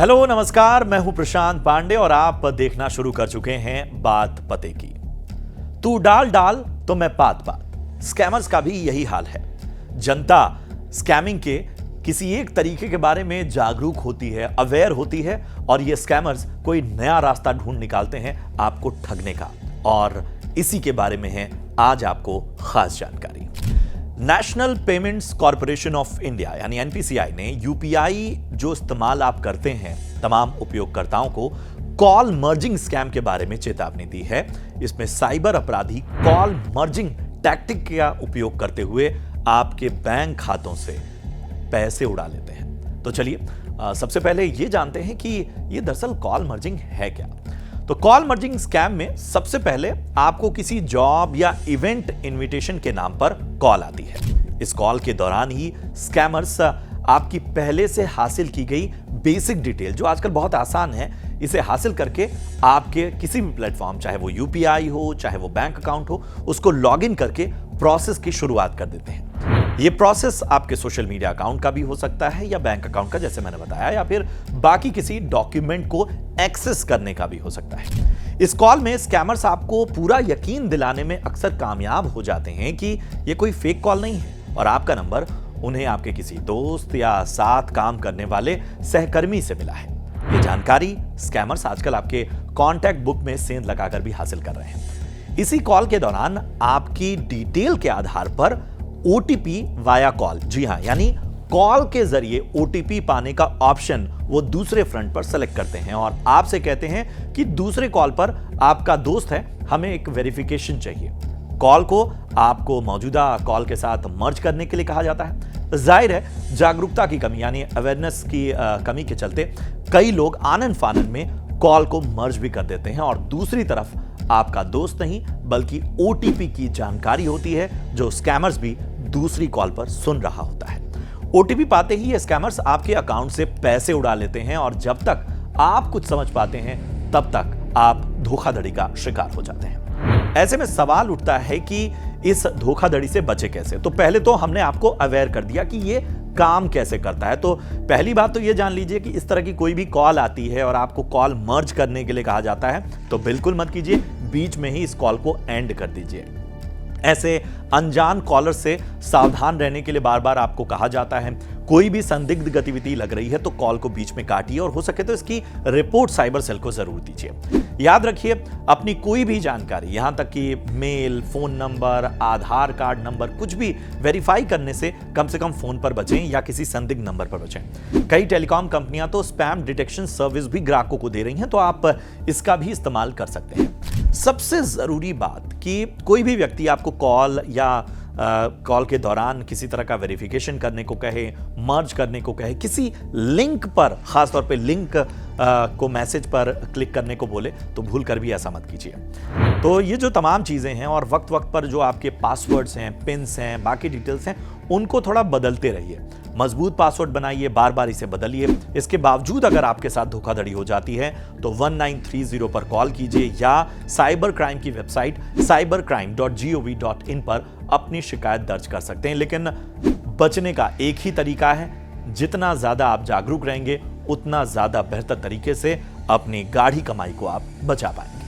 Hello नमस्कार, मैं हूं प्रशांत पांडे और आप देखना शुरू कर चुके हैं बात पते की। तू डाल डाल तो मैं पात पात। स्कैमर्स का भी यही हाल है। जनता स्कैमिंग के किसी एक तरीके के बारे में जागरूक होती है, अवेयर होती है और ये स्कैमर्स कोई नया रास्ता ढूंढ निकालते हैं आपको ठगने का। और इसी के बारे में है आज आपको खास जानकारी। National payments corporation of India यानी एनपीसीआई ने यूपीआई जो इस्तेमाल आप करते हैं तमाम उपयोगकर्ताओं को कॉल मर्जिंग स्कैम के बारे में चेतावनी दी है। इसमें साइबर अपराधी कॉल मर्जिंग टैक्टिक का उपयोग करते हुए आपके बैंक खातों से पैसे उड़ा लेते हैं। तो चलिए सबसे पहले ये जानते हैं कि ये दरअसल कॉल मर्जिंग है क्या। तो कॉल मर्जिंग स्कैम में सबसे पहले आपको किसी जॉब या इवेंट इनविटेशन के नाम पर कॉल आती है। इस कॉल के दौरान ही स्कैमर्स आपकी पहले से हासिल की गई बेसिक डिटेल, जो आजकल बहुत आसान है, इसे हासिल करके आपके किसी भी प्लेटफॉर्म, चाहे वो यूपीआई हो चाहे वो बैंक अकाउंट हो, उसको लॉगिन करके प्रोसेस की शुरुआत कर देते हैं। ये प्रोसेस आपके सोशल मीडिया अकाउंट का भी हो सकता है या बैंक अकाउंट का, जैसे मैंने बताया, या फिर बाकी किसी डॉक्यूमेंट को एक्सेस करने का भी हो सकता है। इस कॉल में स्कैमर्स आपको पूरा यकीन दिलाने में अक्सर कामयाब हो जाते हैं कि ये कोई फेक कॉल नहीं है और आपका नंबर उन्हें आपके किसी दोस्त या साथ काम करने वाले सहकर्मी से मिला है। ये जानकारी स्कैमर्स आजकल आपके कॉन्टैक्ट बुक में सेंध लगाकर भी हासिल कर रहे हैं। इसी कॉल के दौरान आपकी डिटेल के आधार पर ओटीपी वाया कॉल, जी हां, यानी कॉल के जरिए ओटीपी पाने का ऑप्शन वो दूसरे फ्रंट पर सेलेक्ट करते हैं और आपसे कहते हैं कि दूसरे कॉल पर आपका दोस्त है, हमें एक वेरिफिकेशन चाहिए। कॉल को आपको मौजूदा कॉल के साथ मर्ज करने के लिए कहा जाता है। जाहिर है जागरूकता की कमी यानी अवेयरनेस की कमी के चलते कई लोग आनन फानन में कॉल को मर्ज भी कर देते हैं और दूसरी तरफ आपका दोस्त नहीं बल्कि ओटीपी की जानकारी होती है जो स्कैमर्स भी दूसरी कॉल पर सुन रहा होता है। ओटीपी पाते ही ये स्कैमर्स आपके अकाउंट से पैसे उड़ा लेते हैं और जब तक आप कुछ समझ पाते हैं तब तक आप धोखाधड़ी का शिकार हो जाते हैं। ऐसे में सवाल उठता है कि इस धोखाधड़ी से बचे कैसे। तो पहले तो हमने आपको अवेयर कर दिया कि ये काम कैसे करता है। तो पहली बात तो ये जान लीजिए कि इस तरह की कोई भी कॉल आती है और आपको कॉल मर्ज करने के लिए कहा जाता है तो बिल्कुल मत कीजिए, बीच में ही इस कॉल को एंड कर दीजिए। ऐसे अनजान कॉलर से सावधान रहने के लिए बार बार आपको कहा जाता है। कोई भी संदिग्ध गतिविधि लग रही है तो कॉल को बीच में काटिए और हो सके तो इसकी रिपोर्ट साइबर सेल को जरूर दीजिए। याद रखिए, अपनी कोई भी जानकारी, यहां तक कि मेल, फोन नंबर, आधार कार्ड नंबर, कुछ भी वेरीफाई करने से कम फोन पर बचें या किसी संदिग्ध नंबर पर बचें। कई टेलीकॉम कंपनियां तो स्पैम डिटेक्शन सर्विस भी ग्राहकों को दे रही हैं, तो आप इसका भी इस्तेमाल कर सकते हैं। सबसे जरूरी बात कि कोई भी व्यक्ति आपको कॉल या कॉल के दौरान किसी तरह का वेरिफिकेशन करने को कहे, मर्ज करने को कहे, किसी लिंक पर, खासतौर पे लिंक को मैसेज पर क्लिक करने को बोले, तो भूल कर भी ऐसा मत कीजिए। तो ये जो तमाम चीजें हैं और वक्त वक्त पर जो आपके पासवर्ड्स हैं, पिन्स हैं, बाकी डिटेल्स हैं, उनको थोड़ा बदलते रहिए। मजबूत पासवर्ड बनाइए, बार बार इसे बदलिए। इसके बावजूद अगर आपके साथ धोखाधड़ी हो जाती है तो 1930 पर कॉल कीजिए या साइबर क्राइम की वेबसाइट cybercrime.gov.in पर अपनी शिकायत दर्ज कर सकते हैं। लेकिन बचने का एक ही तरीका है, जितना ज्यादा आप जागरूक रहेंगे उतना ज्यादा बेहतर तरीके से अपनी गाढ़ी कमाई को आप बचा पाएंगे।